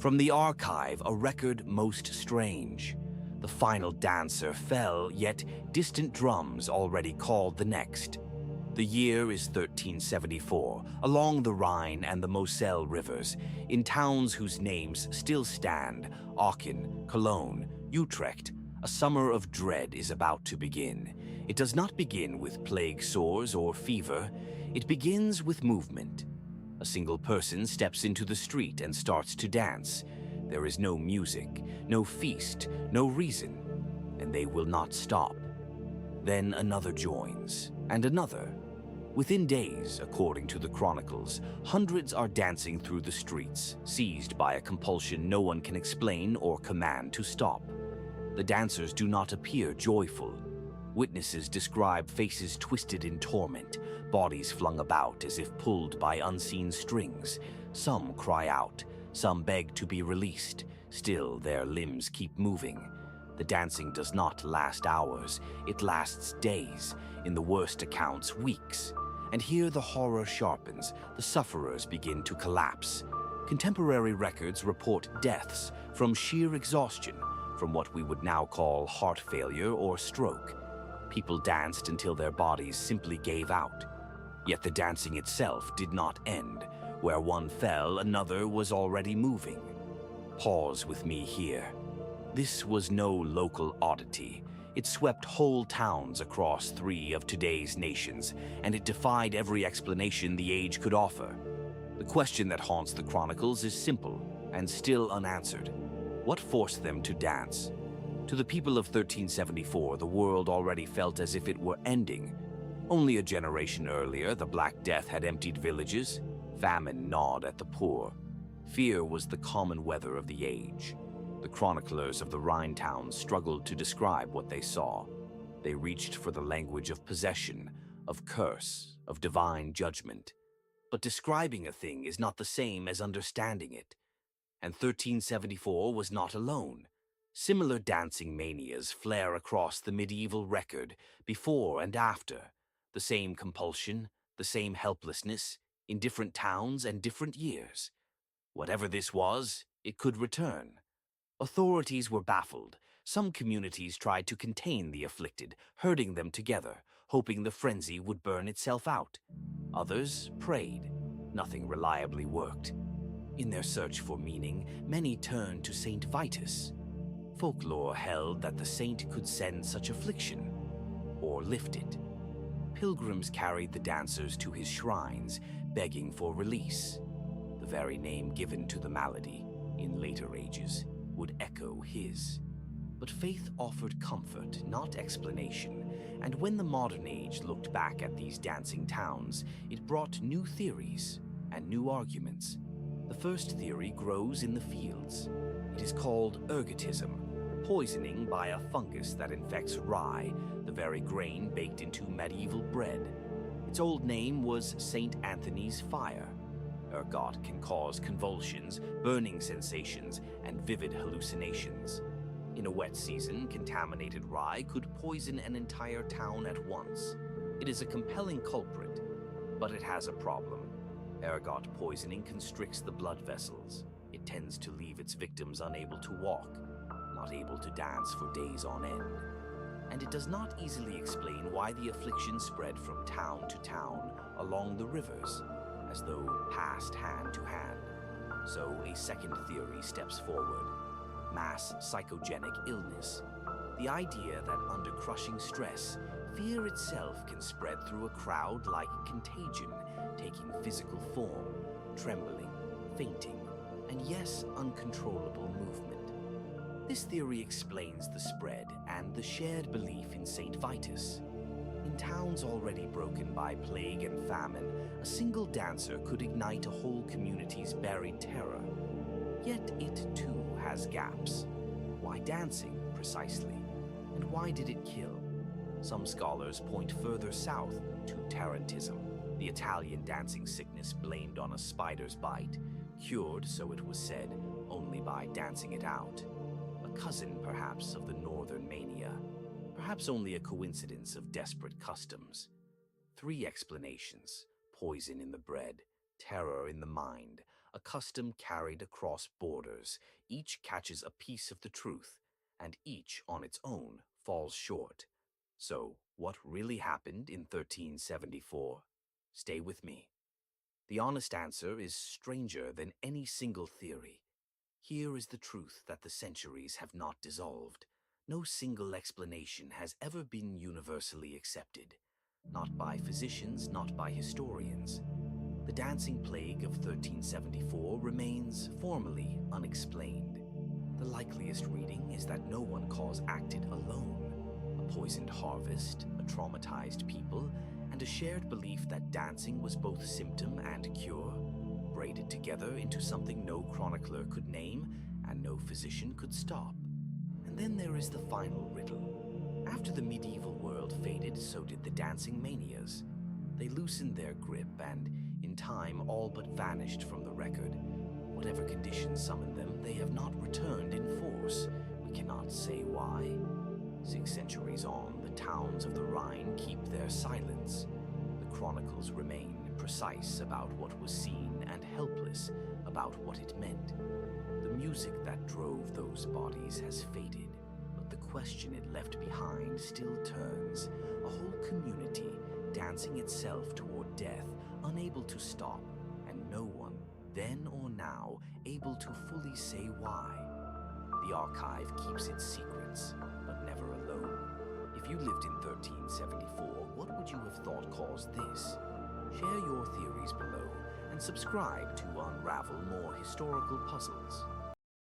From the archive, a record most strange. The final dancer fell, yet distant drums already called the next. The year is 1374, along the Rhine and the Moselle rivers, in towns whose names still stand, Aachen, Cologne, Utrecht. A summer of dread is about to begin. It does not begin with plague sores or fever. It begins with movement. A single person steps into the street and starts to dance. There is no music, no feast, no reason, and they will not stop. Then another joins, and another. Within days, according to the chronicles, hundreds are dancing through the streets, seized by a compulsion no one can explain or command to stop. The dancers do not appear joyful. Witnesses describe faces twisted in torment, bodies flung about as if pulled by unseen strings. Some cry out, some beg to be released. Still, their limbs keep moving. The dancing does not last hours, it lasts days, in the worst accounts, weeks. And here the horror sharpens, the sufferers begin to collapse. Contemporary records report deaths from sheer exhaustion, from what we would now call heart failure or stroke. People danced until their bodies simply gave out. Yet the dancing itself did not end. Where one fell, another was already moving. Pause with me here. This was no local oddity. It swept whole towns across 3 of today's nations, and it defied every explanation the age could offer. The question that haunts the chronicles is simple and still unanswered. What forced them to dance? To the people of 1374, the world already felt as if it were ending. Only a generation earlier, the Black Death had emptied villages. Famine gnawed at the poor. Fear was the common weather of the age. The chroniclers of the Rhine towns struggled to describe what they saw. They reached for the language of possession, of curse, of divine judgment. But describing a thing is not the same as understanding it. And 1374 was not alone. Similar dancing manias flare across the medieval record, before and after. The same compulsion, the same helplessness, in different towns and different years. Whatever this was, it could return. Authorities were baffled. Some communities tried to contain the afflicted, herding them together, hoping the frenzy would burn itself out. Others prayed. Nothing reliably worked. In their search for meaning, many turned to Saint Vitus. Folklore held that the saint could send such affliction, or lift it. Pilgrims carried the dancers to his shrines, begging for release. The very name given to the malady, in later ages, would echo his. But faith offered comfort, not explanation, and when the modern age looked back at these dancing towns, it brought new theories and new arguments. The first theory grows in the fields. It is called ergotism, poisoning by a fungus that infects rye, the very grain baked into medieval bread. Its old name was St. Anthony's fire. Ergot can cause convulsions, burning sensations, and vivid hallucinations. In a wet season, contaminated rye could poison an entire town at once. It is a compelling culprit, but it has a problem. Ergot poisoning constricts the blood vessels. It tends to leave its victims unable to walk, not able to dance for days on end. And it does not easily explain why the affliction spread from town to town along the rivers, as though passed hand to hand. So a second theory steps forward: mass psychogenic illness. The idea that under crushing stress, fear itself can spread through a crowd like contagion, taking physical form, trembling, fainting, and yes, uncontrollable movement. This theory explains the spread and the shared belief in St. Vitus. In towns already broken by plague and famine, a single dancer could ignite a whole community's buried terror. Yet it too has gaps. Why dancing, precisely? And why did it kill? Some scholars point further south to tarantism, the Italian dancing sickness blamed on a spider's bite, cured, so it was said, only by dancing it out. A cousin, perhaps, of the northern mania. Perhaps only a coincidence of desperate customs. 3 explanations: poison in the bread, terror in the mind, a custom carried across borders. Each catches a piece of the truth, and each on its own falls short. So, what really happened in 1374? Stay with me. The honest answer is stranger than any single theory. Here is the truth that the centuries have not dissolved. No single explanation has ever been universally accepted. Not by physicians, not by historians. The dancing plague of 1374 remains formally unexplained. The likeliest reading is that no one cause acted alone. A poisoned harvest, a traumatized people, and a shared belief that dancing was both symptom and cure, braided together into something no chronicler could name and no physician could stop. And then there is the final riddle. After the medieval world faded, so did the dancing manias. They loosened their grip and, in time, all but vanished from the record. Whatever conditions summoned them, they have not returned in force. We cannot say why. 6 centuries on, the towns of the Rhine keep their silence. The chronicles remain precise about what was seen and helpless about what it meant. The music that drove those bodies has faded, but the question it left behind still turns. A whole community dancing itself toward death, unable to stop, and no one, then or now, able to fully say why. The archive keeps its secrets, but never alone. If you lived in 1374, what would you have thought caused this? Share your theories below and subscribe to unravel more historical puzzles.